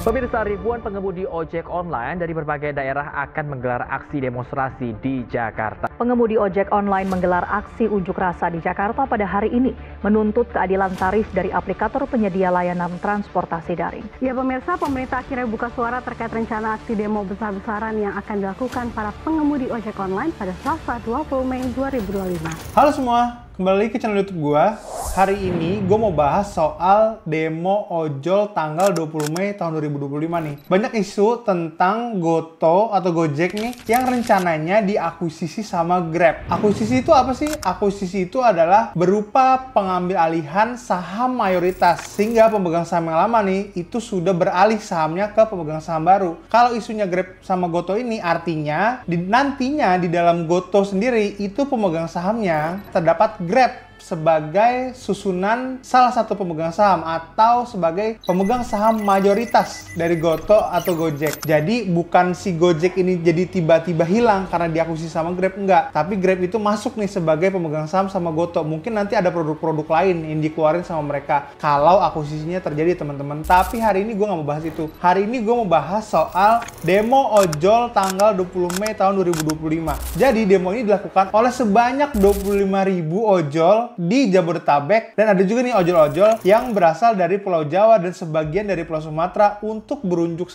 Pemirsa, ribuan pengemudi ojek online dari berbagai daerah akan menggelar aksi demonstrasi di Jakarta. Pengemudi ojek online menggelar aksi unjuk rasa di Jakarta pada hari ini, menuntut keadilan tarif dari aplikator penyedia layanan transportasi daring. Ya pemirsa, pemerintah akhirnya buka suara terkait rencana aksi demo besar-besaran yang akan dilakukan para pengemudi ojek online pada Selasa 20 Mei 2025. Halo semua, kembali lagi ke channel YouTube gua. Hari ini gue mau bahas soal demo ojol tanggal 20 Mei tahun 2025 nih. Banyak isu tentang Goto atau Gojek nih yang rencananya diakuisisi sama Grab. Akuisisi itu apa sih? Akuisisi itu adalah berupa pengambil alihan saham mayoritas, sehingga pemegang saham yang lama nih itu sudah beralih sahamnya ke pemegang saham baru. Kalau isunya Grab sama Goto ini artinya nantinya di dalam Goto sendiri itu pemegang sahamnya terdapat Grab sebagai susunan salah satu pemegang saham atau sebagai pemegang saham mayoritas dari Goto atau Gojek. Jadi bukan si Gojek ini jadi tiba-tiba hilang karena diakuisisi sama Grab, enggak. Tapi Grab itu masuk nih sebagai pemegang saham sama Goto. Mungkin nanti ada produk-produk lain yang dikeluarin sama mereka kalau akuisisinya terjadi, teman-teman. Tapi hari ini gue nggak mau bahas itu. Hari ini gue mau bahas soal demo ojol tanggal 20 Mei tahun 2025. Jadi demo ini dilakukan oleh sebanyak 25.000 ojol di Jabodetabek, dan ada juga nih ojol-ojol yang berasal dari Pulau Jawa dan sebagian dari Pulau Sumatera untuk berunjuk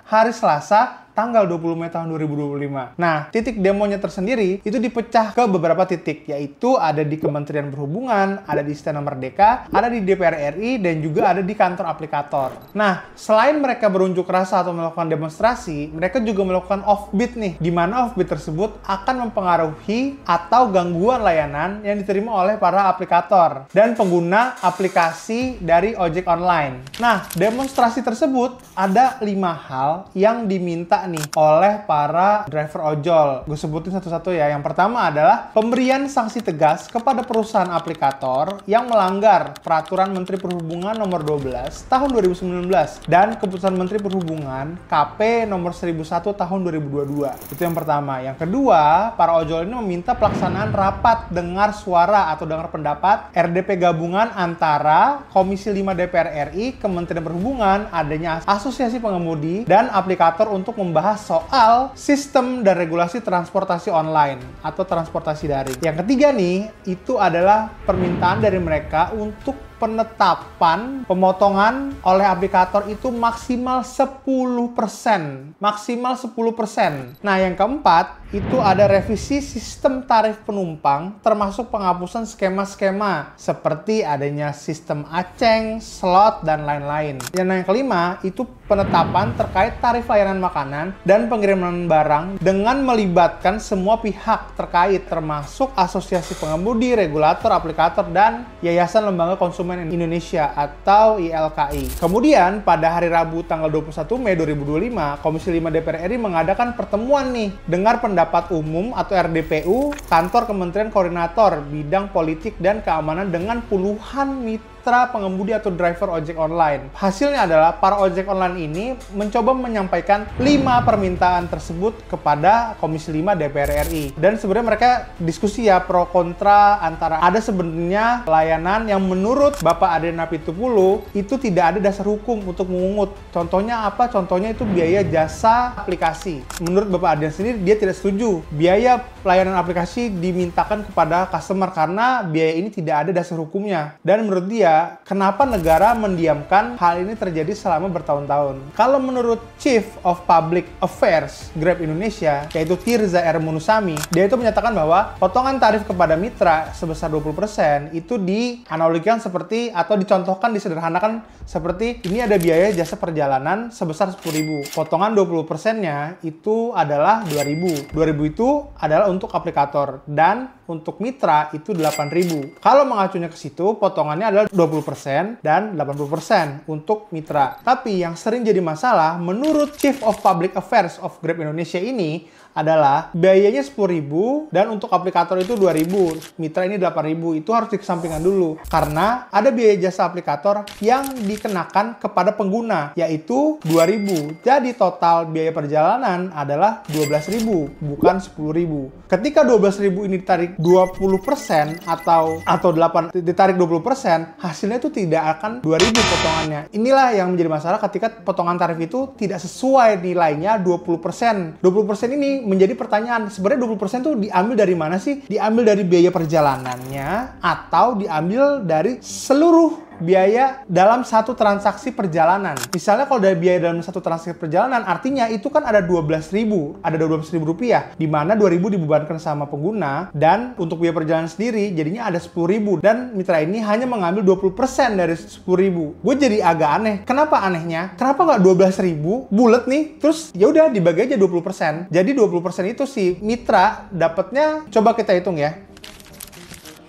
hari Selasa tanggal 20 Mei tahun 2025. Nah, titik demonya tersendiri itu dipecah ke beberapa titik, yaitu ada di Kementerian Perhubungan, ada di Istana Merdeka, ada di DPR RI, dan juga ada di kantor aplikator. Nah, selain mereka berunjuk rasa atau melakukan demonstrasi, mereka juga melakukan offbeat nih, di mana offbeat tersebut akan mempengaruhi atau gangguan layanan yang diterima oleh para aplikator dan pengguna aplikasi dari ojek online. Nah, demonstrasi tersebut ada 5 hal yang diminta nih oleh para driver ojol. Gue sebutin satu-satu ya. Yang pertama adalah pemberian sanksi tegas kepada perusahaan aplikator yang melanggar Peraturan Menteri Perhubungan Nomor 12 Tahun 2019 dan Keputusan Menteri Perhubungan KP Nomor 1001 Tahun 2022. Itu yang pertama. Yang kedua, para ojol ini meminta pelaksanaan rapat dengar suara atau dengar pendapat RDP gabungan antara Komisi 5 DPR RI, Kementerian Perhubungan, adanya Asosiasi Pengemudi dan aplikator untuk membahas soal sistem dan regulasi transportasi online atau transportasi daring. Yang ketiga nih, itu adalah permintaan dari mereka untuk penetapan pemotongan oleh aplikator itu maksimal 10%. Maksimal 10%. Nah, yang keempat, itu ada revisi sistem tarif penumpang termasuk penghapusan skema-skema seperti adanya sistem aceng, slot, dan lain-lain. Dan yang kelima, itu penetapan terkait tarif layanan makanan dan pengiriman barang dengan melibatkan semua pihak terkait termasuk asosiasi pengemudi, regulator, aplikator, dan Yayasan Lembaga Konsumen Indonesia atau YLKI. Kemudian pada hari Rabu tanggal 21 Mei 2025, Komisi 5 DPR RI mengadakan pertemuan nih dengar pendapat umum atau RDPU kantor Kementerian Koordinator Bidang Politik dan Keamanan dengan puluhan mitra pengemudi atau driver ojek online. Hasilnya adalah para ojek online ini mencoba menyampaikan 5 permintaan tersebut kepada Komisi 5 DPR RI. Dan sebenarnya mereka diskusi ya pro kontra antara ada sebenarnya layanan yang menurut Bapak Aden Napitupulu itu tidak ada dasar hukum untuk mengungut. Contohnya apa? Contohnya itu biaya jasa aplikasi. Menurut Bapak Aden sendiri dia tidak setuju biaya layanan aplikasi dimintakan kepada customer karena biaya ini tidak ada dasar hukumnya. Dan menurut dia, kenapa negara mendiamkan hal ini terjadi selama bertahun-tahun? Kalau menurut Chief of Public Affairs Grab Indonesia, yaitu Tirza R. Munusami, dia itu menyatakan bahwa potongan tarif kepada mitra sebesar 20% itu dianalogikan seperti atau dicontohkan, disederhanakan seperti ini ada biaya jasa perjalanan sebesar 10.000. Potongan 20%-nya itu adalah 2.000. 2.000 itu adalah untuk aplikator dan untuk mitra itu 8.000. Kalau mengacunya ke situ, potongannya adalah 20% dan 80% untuk mitra. Tapi yang sering jadi masalah menurut Chief of Public Affairs of Grab Indonesia ini adalah biayanya 10.000 dan untuk aplikator itu 2.000, mitra ini 8.000. Itu harus dikesampingkan dulu karena ada biaya jasa aplikator yang dikenakan kepada pengguna yaitu 2.000. Jadi total biaya perjalanan adalah 12.000 bukan 10.000. Ketika 12.000 ini ditarik 20% atau 8 ditarik 20%, hasilnya itu tidak akan 2.000 potongannya. Inilah yang menjadi masalah ketika potongan tarif itu tidak sesuai nilainya 20%. 20% ini menjadi pertanyaan, sebenarnya 20% itu diambil dari mana sih? Diambil dari biaya perjalanannya atau diambil dari seluruh biaya dalam satu transaksi perjalanan. Misalnya kalau dari biaya dalam satu transaksi perjalanan, artinya itu kan ada 12.000, ada 12.000 rupiah, di mana 2.000 dibebankan sama pengguna, dan untuk biaya perjalanan sendiri jadinya ada 10.000, dan mitra ini hanya mengambil 20% dari 10.000. Gue jadi agak aneh. Kenapa anehnya? Kenapa nggak 12.000 bulat nih, terus ya udah dibagi aja 20%. Jadi 20% itu si mitra dapatnya, coba kita hitung ya.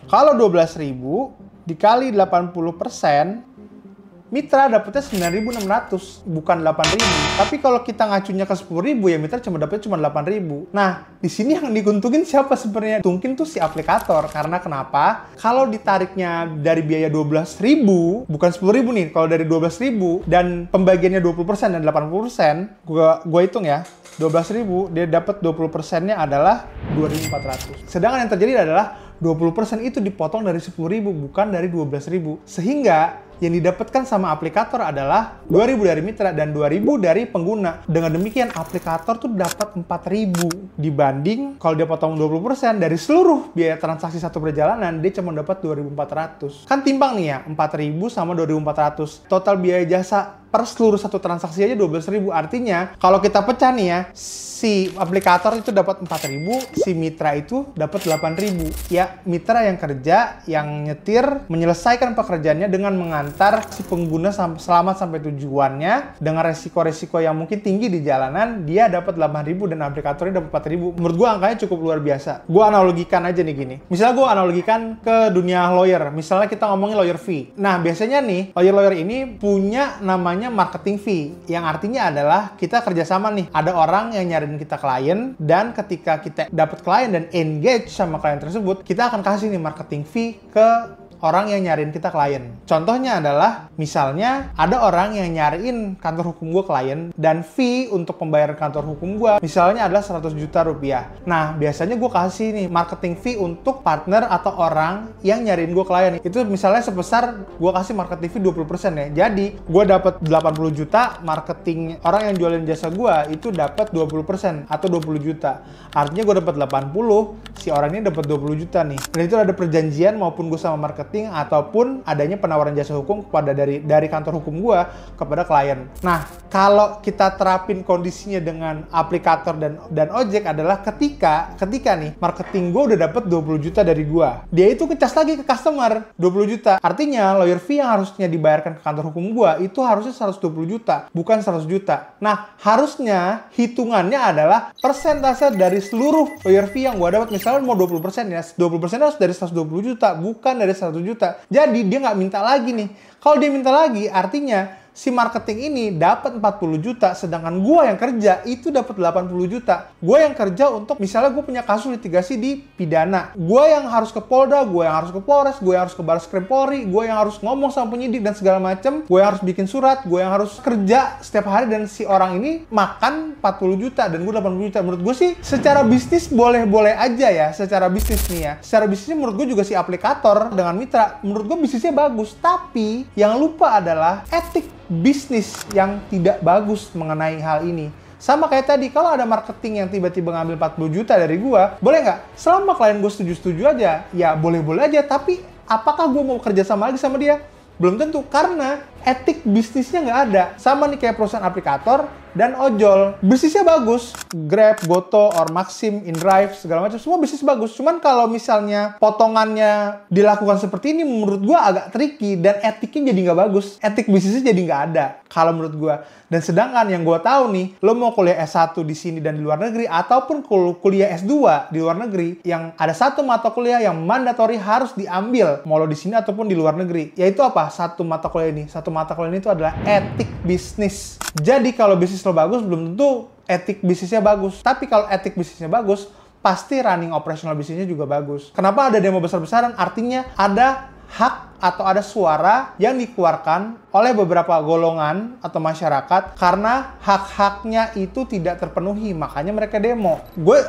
Kalau 12.000 dikali 80%, mitra dapetnya 9.600, bukan 8.000. Tapi kalau kita ngacunya ke 10.000, ya mitra dapetnya cuma 8.000. Nah, di sini yang dikuntungin siapa sebenarnya? Mungkin tuh si aplikator. Karena kenapa? Kalau ditariknya dari biaya 12.000, bukan 10.000 nih. Kalau dari 12.000 dan pembagiannya 20% dan 80%, gua hitung ya. 12.000, dia dapat 20%-nya adalah 2.400. Sedangkan yang terjadi adalah 20% itu dipotong dari 10.000, bukan dari 12.000. Sehingga yang didapatkan sama aplikator adalah 2.000 dari mitra dan 2.000 dari pengguna. Dengan demikian, aplikator tuh dapat 4.000 dibanding kalau dia potong 20% dari seluruh biaya transaksi satu perjalanan, dia cuma dapat 2.400. Kan timbang nih ya, 4.000 sama 2.400. Total biaya jasa per seluruh satu transaksi aja 12.000. Artinya, kalau kita pecah nih ya, si aplikator itu dapat 4.000, si mitra itu dapat 8.000. Ya, mitra yang kerja, yang nyetir, menyelesaikan pekerjaannya dengan mengantar si pengguna selamat sampai tujuannya dengan resiko-resiko yang mungkin tinggi di jalanan, dia dapat 8.000 dan aplikatornya dapat 4.000. Menurut gua angkanya cukup luar biasa. Gua analogikan aja nih gini. Misalnya gua analogikan ke dunia lawyer. Misalnya kita ngomongin lawyer fee. Nah, biasanya nih, lawyer ini punya namanya marketing fee, yang artinya adalah kita kerjasama nih, ada orang yang nyariin kita klien, dan ketika kita dapat klien dan engage sama klien tersebut, kita akan kasih nih marketing fee ke orang yang nyariin kita klien. Contohnya adalah, misalnya ada orang yang nyariin kantor hukum gue klien, dan fee untuk pembayaran kantor hukum gue misalnya adalah 100 juta rupiah. Nah, biasanya gue kasih nih marketing fee untuk partner atau orang yang nyariin gue klien. Itu misalnya sebesar gue kasih marketing fee 20% ya. Jadi, gue dapat 80 juta, marketing orang yang jualin jasa gue itu dapat 20% atau 20 juta. Artinya gue dapat 80, si orang ini dapat 20 juta nih. Dan itu ada perjanjian maupun gue sama marketing ataupun adanya penawaran jasa hukum kepada dari kantor hukum gua kepada klien. Nah, kalau kita terapin kondisinya dengan aplikator dan ojek adalah ketika nih marketing gua udah dapat 20 juta dari gua, dia itu ngecas lagi ke customer 20 juta. Artinya lawyer fee yang harusnya dibayarkan ke kantor hukum gua itu harusnya 120 juta, bukan 100 juta. Nah, harusnya hitungannya adalah persentase dari seluruh lawyer fee yang gua dapat. Misalnya mau 20% ya, 20% harus dari 120 juta, bukan dari 100 juta. Jadi dia nggak minta lagi nih. Kalau dia minta lagi, artinya si marketing ini dapat 40 juta, sedangkan gue yang kerja itu dapat 80 juta. Gue yang kerja untuk, misalnya gue punya kasus litigasi di pidana. Gue yang harus ke Polda, gue yang harus ke Polres, gue yang harus ke Barreskrim Polri, gue yang harus ngomong sama penyidik dan segala macem. Gue yang harus bikin surat, gue yang harus kerja setiap hari, dan si orang ini makan 40 juta dan gue 80 juta. Menurut gue sih secara bisnis boleh-boleh aja ya, secara bisnis nih ya. Secara bisnisnya menurut gue juga si aplikator dengan mitra, menurut gue bisnisnya bagus. Tapi yang lupa adalah etik bisnis yang tidak bagus mengenai hal ini. Sama kayak tadi, kalau ada marketing yang tiba-tiba ngambil 40 juta dari gua, boleh nggak? Selama klien gue setuju-setuju aja, ya boleh-boleh aja. Tapi apakah gua mau kerja sama lagi sama dia? Belum tentu, karena etik bisnisnya nggak ada. Sama nih kayak perusahaan aplikator dan ojol. Bisnisnya bagus. Grab, Goto, or Maxim, InDrive, segala macam. Semua bisnis bagus. Cuman kalau misalnya potongannya dilakukan seperti ini, menurut gua agak tricky dan etiknya jadi nggak bagus. Etik bisnisnya jadi nggak ada, kalau menurut gua. Dan sedangkan yang gua tahu nih, lo mau kuliah S1 di sini dan di luar negeri, ataupun kuliah S2 di luar negeri, yang ada satu mata kuliah yang mandatori harus diambil, mau lo di sini ataupun di luar negeri. Yaitu apa? Satu mata kuliah ini. Satu mata kuliah ini itu adalah etik bisnis. Jadi kalau bisnis lo bagus, belum tentu etik bisnisnya bagus. Tapi kalau etik bisnisnya bagus, pasti running operational bisnisnya juga bagus. Kenapa ada demo besar-besaran? Artinya ada hak atau ada suara yang dikeluarkan oleh beberapa golongan atau masyarakat karena hak-haknya itu tidak terpenuhi, makanya mereka demo.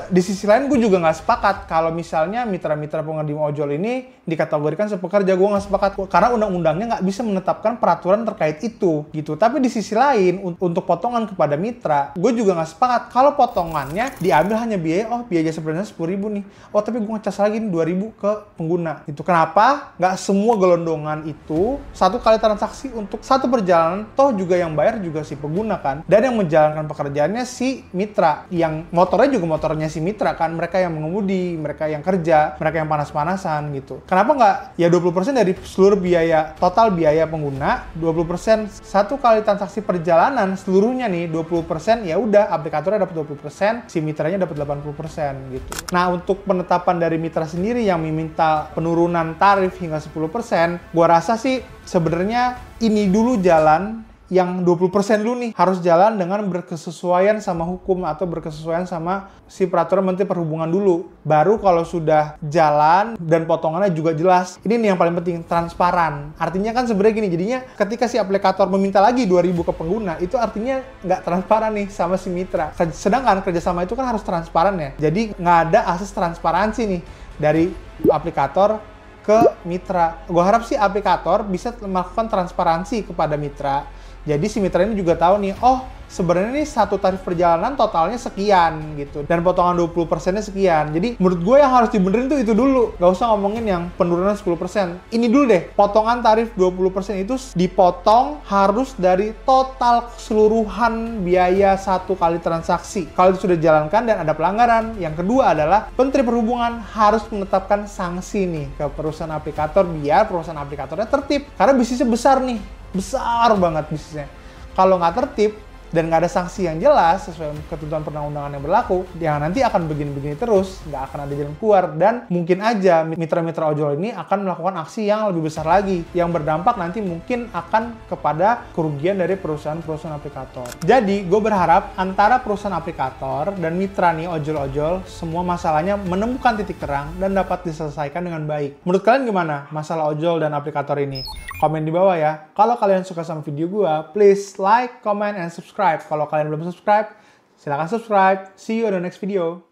Di sisi lain gue juga nggak sepakat kalau misalnya mitra-mitra pengemudi ojol ini dikategorikan sepekerja. Gue nggak sepakat karena undang-undangnya nggak bisa menetapkan peraturan terkait itu gitu. Tapi di sisi lain untuk potongan kepada mitra, gue juga nggak sepakat kalau potongannya diambil hanya biaya jasa perjalanan 10.000 nih. Oh tapi gue ngecas lagi nih 2.000 ke pengguna. Itu kenapa nggak semua gelondongan itu satu kali transaksi untuk satu perjalanan, toh juga yang bayar juga si pengguna kan. Dan yang menjalankan pekerjaannya si mitra, yang motornya juga motornya si mitra kan. Mereka yang mengemudi, mereka yang kerja, mereka yang panas-panasan gitu. Kenapa nggak ya 20% dari seluruh biaya, total biaya pengguna, 20% satu kali transaksi perjalanan seluruhnya nih 20%, ya udah aplikatornya dapat 20%, si mitranya dapat 80% gitu. Nah, untuk penetapan dari mitra sendiri yang meminta penurunan tarif hingga 10%, gua rasa sih sebenarnya ini dulu jalan yang 20% dulu nih harus jalan dengan berkesesuaian sama hukum atau berkesesuaian sama si peraturan Menteri Perhubungan dulu. Baru kalau sudah jalan dan potongannya juga jelas. Ini nih yang paling penting, transparan. Artinya kan sebenarnya gini, jadinya ketika si aplikator meminta lagi 2.000 ke pengguna, itu artinya nggak transparan nih sama si mitra. Sedangkan kerjasama itu kan harus transparan ya. Jadi nggak ada asas transparansi nih dari aplikator ke mitra. Gue harap sih aplikator bisa melakukan transparansi kepada mitra. Jadi si mitra ini juga tahu nih, oh sebenarnya nih satu tarif perjalanan totalnya sekian gitu. Dan potongan 20%-nya sekian. Jadi menurut gue yang harus dibenerin tuh itu dulu. Gak usah ngomongin yang penurunan 10%. Ini dulu deh, potongan tarif 20% itu dipotong harus dari total keseluruhan biaya satu kali transaksi. Kalau itu sudah dijalankan dan ada pelanggaran. Yang kedua adalah Menteri Perhubungan harus menetapkan sanksi nih ke perusahaan aplikator biar perusahaan aplikatornya tertib. Karena bisnisnya besar nih. Besar banget bisnisnya. Kalau nggak tertib dan nggak ada sanksi yang jelas sesuai ketentuan perundang-undangan yang berlaku, yang nanti akan begini-begini terus, nggak akan ada jalan keluar, dan mungkin aja mitra-mitra ojol ini akan melakukan aksi yang lebih besar lagi, yang berdampak nanti mungkin akan kepada kerugian dari perusahaan-perusahaan aplikator. Jadi, gue berharap antara perusahaan aplikator dan mitra nih ojol-ojol, semua masalahnya menemukan titik terang dan dapat diselesaikan dengan baik. Menurut kalian gimana masalah ojol dan aplikator ini? Komen di bawah ya. Kalau kalian suka sama video gue, please like, comment, and subscribe. Kalau kalian belum subscribe, silahkan subscribe. See you on the next video.